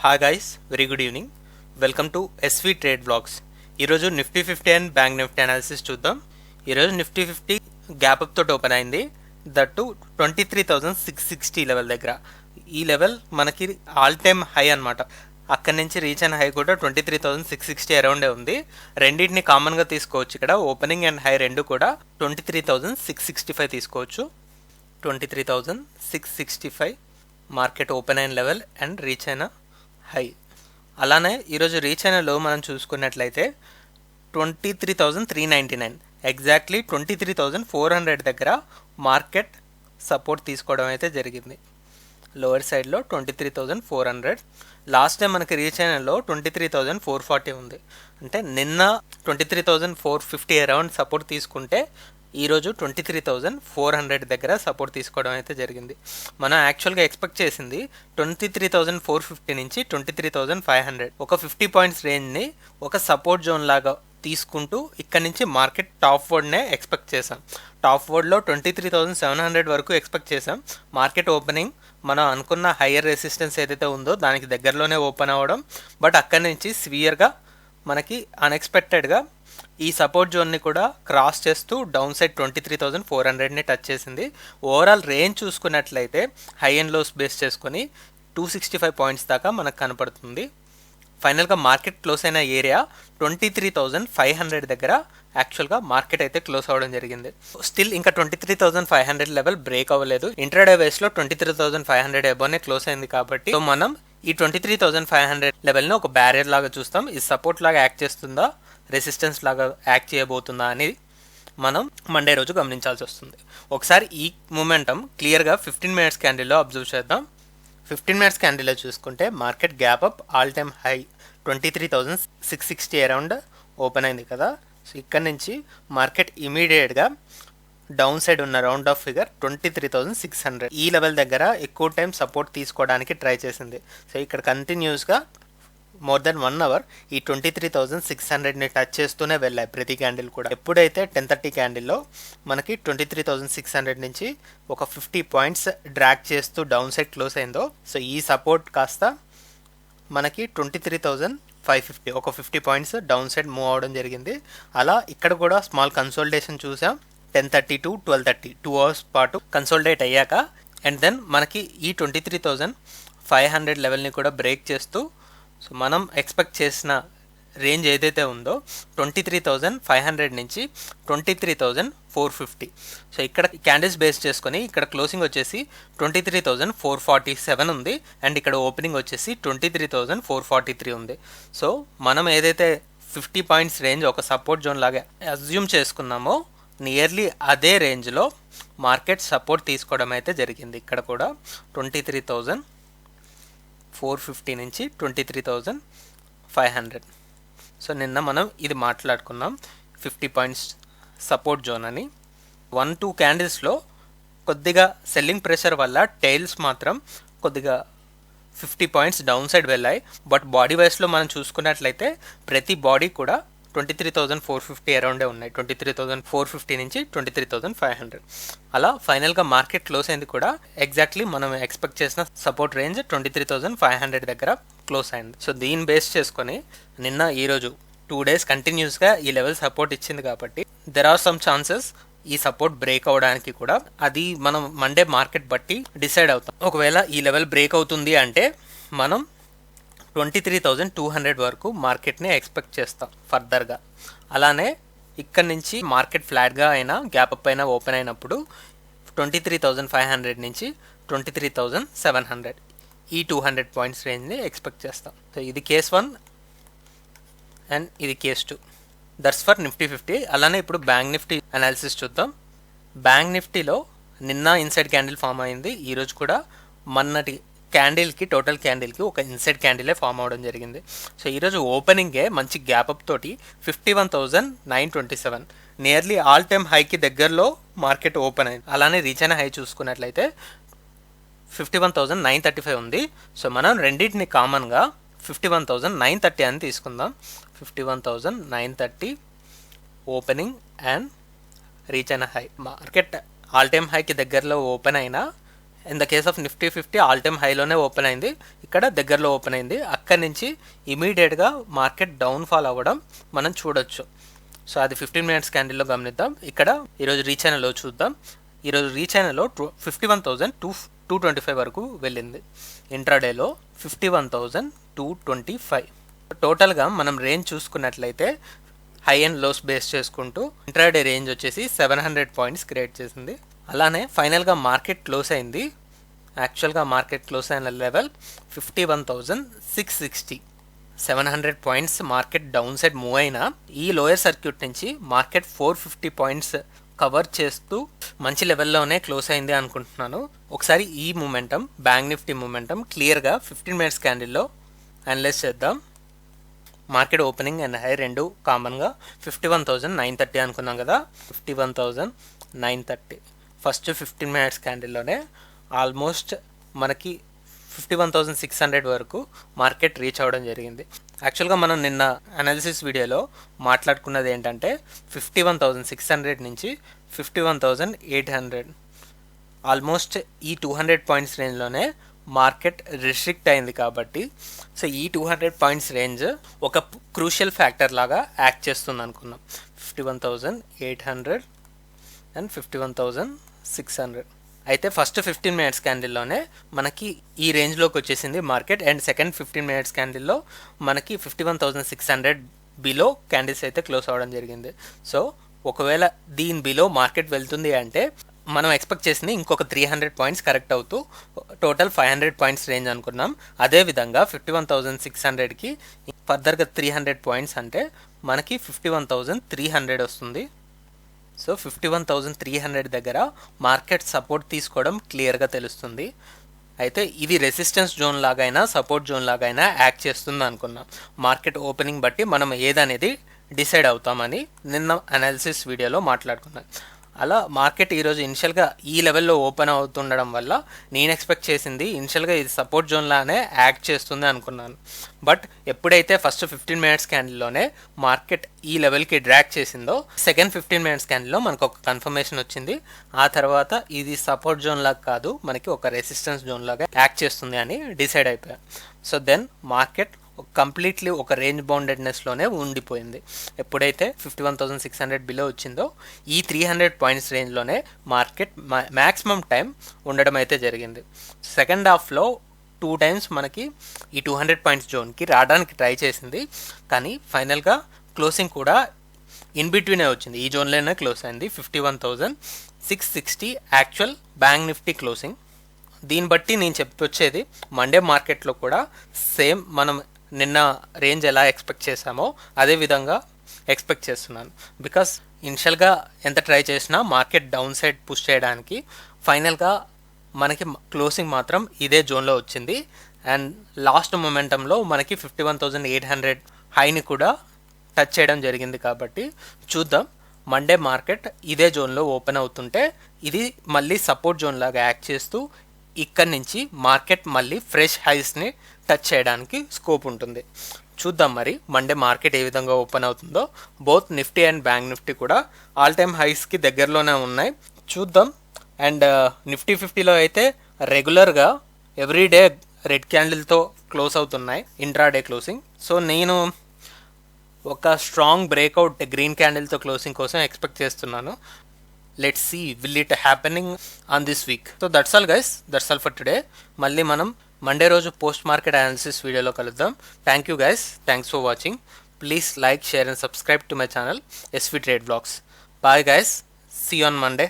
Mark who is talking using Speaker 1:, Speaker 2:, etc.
Speaker 1: Hi guys, very good evening. Welcome to SV trade blogs. ఈరోజు Nifty 50 and bank Nifty analysis చూద్దాం. ఈరోజు Nifty 50 gap up తోటి open అయింది, that 23,660 level దగ్గర. ఈ లెవెల్ మనకి ఆల్ టైమ్ హై అనమాట. అక్కడి నుంచి రీచ్ అయిన హై కూడా 23,660 అరౌండే ఉంది. రెండింటిని కామన్గా తీసుకోవచ్చు. ఇక్కడ ఓపెనింగ్ అండ్ హై రెండు కూడా 23,665 తీసుకోవచ్చు. 23,665 మార్కెట్ ఓపెన్ అయిన లెవెల్ అండ్ రీచ్ అయిన హై. అలానే ఈరోజు రీచ్ అయిన లో మనం చూసుకున్నట్లయితే 23,399, ఎగ్జాక్ట్లీ 23,400 దగ్గర మార్కెట్ సపోర్ట్ తీసుకోవడం అయితే జరిగింది. లోవర్ సైడ్లో 23,400. లాస్ట్ టైం మనకి రీచ్ అయిన లో 23,440 ఉంది. అంటే నిన్న 23,450 అరౌండ్ సపోర్ట్ తీసుకుంటే ఈరోజు 23,400 దగ్గర సపోర్ట్ తీసుకోవడం అయితే జరిగింది. మనం యాక్చువల్గా ఎక్స్పెక్ట్ చేసింది 23,450 నుంచి 23,500 ఒక 50 పాయింట్స్ రేంజ్ని ఒక సపోర్ట్ జోన్ లాగా తీసుకుంటూ ఇక్కడ నుంచి మార్కెట్ టాప్ వర్డ్నే ఎక్స్పెక్ట్ చేసాం. టాప్ వర్డ్లో 23,700 వరకు ఎక్స్పెక్ట్ చేసాం. మార్కెట్ ఓపెనింగ్ మనం అనుకున్న హయ్యర్ రెసిస్టెన్స్ ఏదైతే ఉందో దానికి దగ్గరలోనే ఓపెన్ అవ్వడం, బట్ అక్కడి నుంచి సివియర్గా మనకి అన్ఎక్స్పెక్టెడ్గా ఈ సపోర్ట్ జోన్ని కూడా క్రాస్ చేస్తూ డౌన్ సైడ్ 23,400ని టచ్ చేసింది. ఓవరాల్ రేంజ్ చూసుకున్నట్లయితే హై అండ్ లోస్ బేస్ చేసుకొని 265 పాయింట్స్ దాకా మనకు కనపడుతుంది. ఫైనల్గా మార్కెట్ క్లోజ్ అయిన ఏరియా 23,500 దగ్గర యాక్చువల్గా మార్కెట్ అయితే క్లోజ్ అవ్వడం జరిగింది. స్టిల్ ఇంకా 23,500 లెవెల్ బ్రేక్ అవ్వలేదు. ఇంట్రాడే వేస్లో 23,500 అబోనే క్లోజ్ అయింది కాబట్టి సో మనం ఈ 23,500 లెవెల్ని ఒక బ్యారియర్ లాగా చూస్తాం. ఇది సపోర్ట్ లాగా యాక్ట్ చేస్తుందా, రెసిస్టెన్స్ లాగా యాక్ట్ చేయబోతుందా అని మనం మండే రోజు గమనించాల్సి వస్తుంది. ఒకసారి ఈ మూమెంటం క్లియర్గా 15 మినిట్స్ క్యాండిల్లో అబ్జర్వ్ చేద్దాం. 15 మినిట్స్ క్యాండిల్లో చూసుకుంటే market gap up all time high 23,660 around open అయింది కదా. సో ఇక్కడ నుంచి మార్కెట్ ఇమీడియట్గా డౌన్ సైడ్ ఉన్న రౌండ్ ఆఫ్ ఫిగర్ 23,600 ఈ లెవెల్ దగ్గర ఎక్కువ టైం సపోర్ట్ తీసుకోవడానికి ట్రై చేసింది. సో ఇక్కడ కంటిన్యూస్గా మోర్ దెన్ 1 అవర్ ఈ 23,600ని టచ్ చేస్తూనే వెళ్ళాయి ప్రతి క్యాండిల్ కూడా. ఎప్పుడైతే 10:30 క్యాండిల్లో మనకి 23,600 నుంచి ఒక 50 పాయింట్స్ డ్రాగ్ చేస్తూ డౌన్ సైడ్ క్లోజ్ అయిందో, సో ఈ సపోర్ట్ కాస్త మనకి 23,550 ఒక 50 పాయింట్స్ డౌన్ సైడ్ మూవ్ అవ్వడం జరిగింది. అలా ఇక్కడ కూడా స్మాల్ కన్సోలిడేషన్ చూసాం. 10:30 to 12:30 2 అవర్స్ పాటు కన్సోలిడేట్ అయ్యాక అండ్ దెన్ మనకి ఈ 23,500 లెవెల్ని కూడా బ్రేక్ చేస్తూ సో మనం ఎక్స్పెక్ట్ చేసిన రేంజ్ ఏదైతే ఉందో 23,500 నుంచి 23,450. సో ఇక్కడ క్యాండిల్స్ బేస్ చేసుకొని ఇక్కడ క్లోజింగ్ వచ్చేసి 23,447 ఉంది అండ్ ఇక్కడ ఓపెనింగ్ వచ్చేసి 23,443 ఉంది. సో మనం ఏదైతే 50 పాయింట్స్ రేంజ్ ఒక సపోర్ట్ జోన్ లాగా అజ్యూమ్ చేసుకున్నామో నియర్లీ అదే రేంజ్లో మార్కెట్ సపోర్ట్ తీసుకోవడం అయితే జరిగింది. ఇక్కడ కూడా 23,450 నుంచి 23,500. సో నిన్న మనం ఇది మాట్లాడుకున్నాం 50 పాయింట్స్ సపోర్ట్ జోన్ అని. 1-2 క్యాండిల్స్లో కొద్దిగా సెల్లింగ్ ప్రెషర్ వల్ల టైల్స్ మాత్రం కొద్దిగా 50 పాయింట్స్ డౌన్ సైడ్ వెళ్ళాయి. బట్ బాడీ వైస్లో మనం చూసుకున్నట్లయితే ప్రతి బాడీ కూడా 23,450 అరౌండే ఉన్నాయి. 23,450 నుంచి 23,500. అలా ఫైనల్గా మార్కెట్ క్లోజ్ అయింది కూడా ఎగ్జాక్ట్లీ మనం ఎక్స్పెక్ట్ చేసిన సపోర్ట్ రేంజ్ 23,500 దగ్గర క్లోజ్ అయింది. సో దీన్ని బేస్ చేసుకొని నిన్న ఈరోజు 2 డేస్ కంటిన్యూస్గా ఈ లెవెల్ సపోర్ట్ ఇచ్చింది కాబట్టి దెర్ ఆర్ సమ్ ఛాన్సెస్ ఈ సపోర్ట్ బ్రేక్ అవ్వడానికి కూడా. అది మనం మండే మార్కెట్ బట్టి డిసైడ్ అవుతాం. ఒకవేళ ఈ లెవెల్ బ్రేక్ అవుతుంది అంటే మనం 23,200 వరకు మార్కెట్ని ఎక్స్పెక్ట్ చేస్తాం ఫర్దర్గా. అలానే ఇక్కడ నుంచి మార్కెట్ ఫ్లాట్గా అయినా గ్యాప్ అప్ అయినా ఓపెన్ అయినప్పుడు 23,500 నుంచి 23,700 ఈ 200 పాయింట్స్ రేంజ్ని ఎక్స్పెక్ట్ చేస్తాం. సో ఇది కేస్ 1 అండ్ ఇది కేస్ 2. That's for Nifty 50. అలానే ఇప్పుడు బ్యాంక్ నిఫ్టీ అనాలిసిస్ చూద్దాం. బ్యాంక్ నిఫ్టీలో నిన్న ఇన్సైడ్ క్యాండిల్ ఫామ్ అయింది. ఈరోజు కూడా మొన్నటి క్యాండిల్కి టోటల్ క్యాండిల్కి ఒక ఇన్సైడ్ క్యాండిలే ఫామ్ అవ్వడం జరిగింది. సో ఈరోజు ఓపెనింగే మంచి గ్యాప్ అప్ తోటి 51,927 నియర్లీ ఆల్ టైమ్ హైకి దగ్గరలో మార్కెట్ ఓపెన్ అయింది. అలానే రీచ్ అయిన హై చూసుకున్నట్లయితే 51,935 ఉంది. సో మనం రెండింటిని కామన్గా 51,930 అని తీసుకుందాం. 51,930 ఓపెనింగ్ అండ్ రీచ్ అయిన హై. మార్కెట్ ఆల్ టైమ్ హైకి దగ్గరలో ఓపెన్ అయినా in the case of Nifty 50 all time హైలోనే ఓపెన్ అయింది. ఇక్కడ దగ్గరలో ఓపెన్ అయింది. అక్కడి నుంచి ఇమీడియట్గా మార్కెట్ డౌన్ఫాల్ అవ్వడం మనం చూడొచ్చు. సో అది 15 మినిట్స్ క్యాండిల్లో గమనిద్దాం. ఇక్కడ ఈరోజు రీచైనాలో చూద్దాం. ఈరోజు రీచైనాలో 51,225 వరకు వెళ్ళింది. ఇంట్రాడేలో 51,225. టోటల్గా మనం రేంజ్ చూసుకున్నట్లయితే హై అండ్ లోస్ బేస్ చేసుకుంటూ ఇంట్రాడే రేంజ్ వచ్చేసి 700 పాయింట్స్ క్రియేట్ చేసింది. అలానే ఫైనల్గా మార్కెట్ క్లోజ్ అయింది. యాక్చువల్గా మార్కెట్ క్లోజ్ అయిన level 51,660. 700 points market down side move అయినా ఈ లోయర్ సర్క్యూట్ నుంచి మార్కెట్ 450 పాయింట్స్ కవర్ చేస్తూ మంచి లెవెల్లోనే క్లోజ్ అయింది అనుకుంటున్నాను. ఒకసారి ఈ మూమెంటం, బ్యాంక్ నిఫ్టీ మూమెంటం క్లియర్గా 15 మినిట్స్ క్యాండిల్లో అనలైజ్ చేద్దాం. మార్కెట్ ఓపెనింగ్ అండ్ హై రెండు కామన్గా 51,930 అనుకున్నాం కదా. 51,930 ఫస్ట్ 15 మినిట్స్ క్యాండిల్లోనే ఆల్మోస్ట్ మనకి 51,600 వరకు మార్కెట్ రీచ్ అవ్వడం జరిగింది. యాక్చువల్గా మనం నిన్న అనాలిసిస్ వీడియోలో మాట్లాడుకున్నది ఏంటంటే 51,600 నుంచి 51,800 ఆల్మోస్ట్ ఈ 200 పాయింట్స్ రేంజ్లోనే మార్కెట్ రిస్ట్రిక్ట్ అయింది కాబట్టి సో ఈ 200 పాయింట్స్ రేంజ్ ఒక క్రూషియల్ ఫ్యాక్టర్ లాగా యాక్ట్ చేస్తుంది అనుకున్నాం. 51,800 అండ్ 51,600 అయితే ఫస్ట్ 15 మినిట్స్ క్యాండిల్లోనే మనకి ఈ రేంజ్లోకి వచ్చేసింది మార్కెట్. అండ్ సెకండ్ 15 మినిట్స్ క్యాండిల్లో మనకి 51,600 బిలో క్యాండిల్స్ అయితే క్లోజ్ అవ్వడం జరిగింది. సో ఒకవేళ దీని బిలో మార్కెట్ వెళ్తుంది అంటే మనం ఎక్స్పెక్ట్ చేసింది ఇంకొక 300 పాయింట్స్ కరెక్ట్ అవుతూ టోటల్ 500 పాయింట్స్ రేంజ్ అనుకున్నాం. అదేవిధంగా 51,600కి ఫర్దర్గా 300 పాయింట్స్ అంటే మనకి 51,300 వస్తుంది. సో 51,300 దగ్గర మార్కెట్ సపోర్ట్ తీసుకోవడం క్లియర్గా తెలుస్తుంది. అయితే ఇది రెసిస్టెన్స్ జోన్ లాగైనా సపోర్ట్ జోన్ లాగైనా యాక్ట్ చేస్తుంది అనుకున్నాం. మార్కెట్ ఓపెనింగ్ బట్టి మనం ఏదనేది డిసైడ్ అవుతామని నిన్న అనాలిసిస్ వీడియోలో మాట్లాడుకున్నాం. అలా మార్కెట్ ఈరోజు ఇనిషియల్గా ఈ లెవెల్లో ఓపెన్ అవుతుండడం వల్ల నేను ఎక్స్పెక్ట్ చేసింది ఇనిషియల్గా ఇది సపోర్ట్ జోన్లానే యాక్ట్ చేస్తుంది అనుకున్నాను. బట్ ఎప్పుడైతే ఫస్ట్ 15 మినిట్స్ క్యాండిల్లోనే మార్కెట్ ఈ లెవెల్కి డ్రాగ్ చేసిందో సెకండ్ 15 మినిట్స్ క్యాండిల్లో మనకు ఒక కన్ఫర్మేషన్ వచ్చింది. ఆ తర్వాత ఇది సపోర్ట్ జోన్ లాగా కాదు, మనకి ఒక రెసిస్టెన్స్ జోన్ లాగా యాక్ట్ చేస్తుంది అని డిసైడ్ అయిపోయాం. సో దెన్ మార్కెట్ కంప్లీట్లీ ఒక రేంజ్ బౌండెడ్నెస్లోనే ఉండిపోయింది. ఎప్పుడైతే 51,600 బిలో వచ్చిందో ఈ 300 పాయింట్స్ రేంజ్లోనే మార్కెట్ మ్యాక్సిమం టైం ఉండడం అయితే జరిగింది. సెకండ్ హాఫ్లో 2 టైమ్స్ మనకి ఈ 200 పాయింట్స్ జోన్కి రావడానికి ట్రై చేసింది, కానీ ఫైనల్గా క్లోజింగ్ కూడా ఇన్ బిట్వీనే వచ్చింది. ఈ జోన్లోనే క్లోజ్ అయింది. 51,660 యాక్చువల్ బ్యాంక్ నిఫ్టీ క్లోజింగ్. దీన్ని బట్టి నేను చెప్పొచ్చేది మండే మార్కెట్లో కూడా సేమ్ మనం నిన్న రేంజ్ ఎలా ఎక్స్పెక్ట్ చేసామో అదే విధంగా ఎక్స్పెక్ట్ చేస్తున్నాను. బికాస్ ఇనిషియల్గా ఎంత ట్రై చేసినా మార్కెట్ డౌన్ సైడ్ పుష్ చేయడానికి ఫైనల్గా మనకి క్లోజింగ్ మాత్రం ఇదే జోన్లో వచ్చింది. అండ్ లాస్ట్ మొమెంటంలో మనకి 51,800 హైని కూడా టచ్ చేయడం జరిగింది. కాబట్టి చూద్దాం, మండే మార్కెట్ ఇదే జోన్లో ఓపెన్ అవుతుంటే ఇది మళ్ళీ సపోర్ట్ జోన్ లాగా యాక్ట్ చేస్తూ ఇక్కడి నుంచి మార్కెట్ మళ్ళీ ఫ్రెష్ హైస్ని టచ్ చేయడానికి స్కోప్ ఉంటుంది. చూద్దాం మరి మండే మార్కెట్ ఏ విధంగా ఓపెన్ అవుతుందో. Both Nifty and bank Nifty కూడా ఆల్ టైమ్ హైస్కి దగ్గరలోనే ఉన్నాయి. చూద్దాం. అండ్ నిఫ్టీ 50లో అయితే రెగ్యులర్గా ఎవ్రీడే రెడ్ క్యాండిల్తో క్లోజ్ అవుతున్నాయి ఇంట్రాడే క్లోజింగ్. సో నేను ఒక స్ట్రాంగ్ బ్రేక్అవుట్ గ్రీన్ క్యాండిల్తో క్లోజింగ్ కోసం ఎక్స్పెక్ట్ చేస్తున్నాను. Let's see will it happening on this week. So that's all guys, that's all for today. మళ్ళీ మనం మండే రోజు పోస్ట్ మార్కెట్ అనాలిసిస్ వీడియోలో కలుద్దాం. Thank you guys, thanks for watching. Please like, share and subscribe to my channel SV Trade Vlogs. Bye guys, see you on Monday.